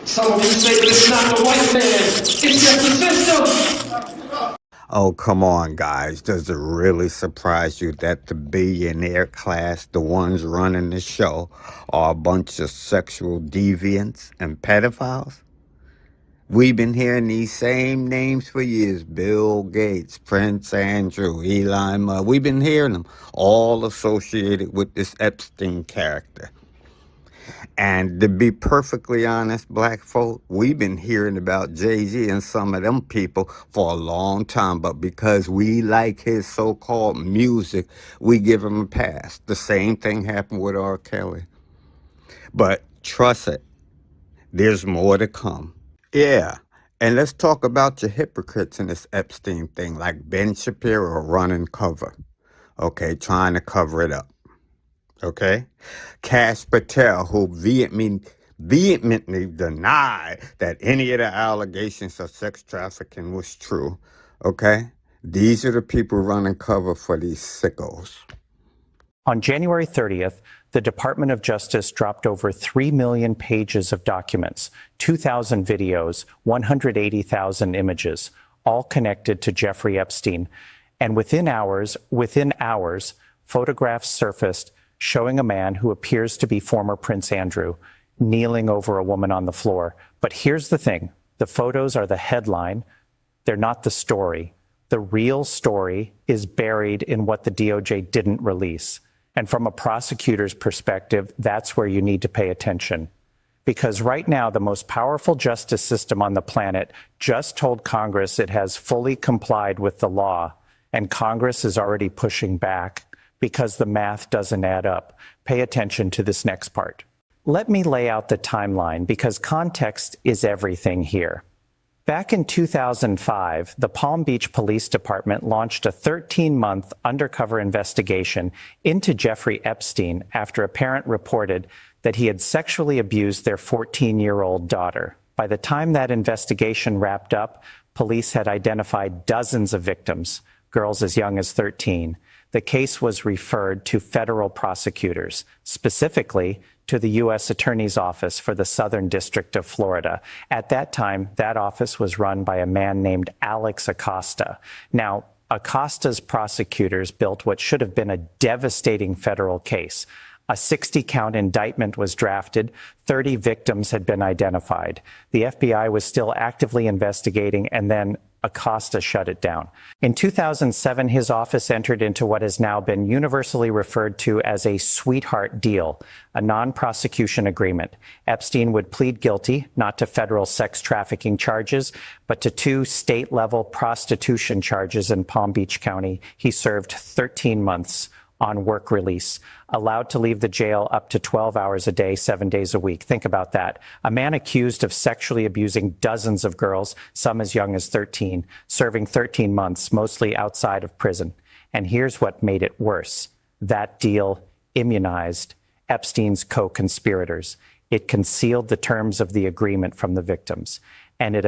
Some of you say that it's not the white man, it's just the system. Oh, come on, guys. Does it really surprise you that the billionaire class, the ones running the show, are a bunch of sexual deviants and pedophiles? We've been hearing these same names for years. Bill Gates, Prince Andrew, Elon Musk. We've been hearing them all associated with this Epstein character. And to be perfectly honest, black folk, we've been hearing about Jay-Z and some of them people for a long time, but because we like his so-called music, we give him a pass. The same thing happened with R. Kelly. But trust it, there's more to come. Yeah, and let's talk about your hypocrites in this Epstein thing, like Ben Shapiro running cover, okay, trying to cover it up. Okay? Cash Patel, who vehemently denied that any of the allegations of sex trafficking was true. Okay? These are the people running cover for these sickos. On January 30th, the Department of Justice dropped over 3 million pages of documents, 2,000 videos, 180,000 images, all connected to Jeffrey Epstein. And within hours, photographs surfaced showing a man who appears to be former Prince Andrew kneeling over a woman on the floor. But here's the thing. The photos are the headline. They're not the story. The real story is buried in what the DOJ didn't release. And from a prosecutor's perspective, that's where you need to pay attention. Because right now, the most powerful justice system on the planet just told Congress it has fully complied with the law, and Congress is already pushing back because the math doesn't add up. Pay attention to this next part. Let me lay out the timeline because context is everything here. Back in 2005, the Palm Beach Police Department launched a 13-month undercover investigation into Jeffrey Epstein after a parent reported that he had sexually abused their 14-year-old daughter. By the time that investigation wrapped up, police had identified dozens of victims, girls as young as 13. The case was referred to federal prosecutors, specifically to the U.S. Attorney's Office for the Southern District of Florida. At that time, that office was run by a man named Alex Acosta. Now, Acosta's prosecutors built what should have been a devastating federal case. A 60-count indictment was drafted. 30 victims had been identified. The FBI was still actively investigating, and then Acosta shut it down. In 2007, his office entered into what has now been universally referred to as a sweetheart deal, a non-prosecution agreement. Epstein would plead guilty, not to federal sex trafficking charges, but to 2 state-level prostitution charges in Palm Beach County. He served 13 months on work release, allowed to leave the jail up to 12 hours a day, 7 days a week. Think about that. A man accused of sexually abusing dozens of girls, some as young as 13, serving 13 months, mostly outside of prison. And here's what made it worse. That deal immunized Epstein's co-conspirators. It concealed the terms of the agreement from the victims, and it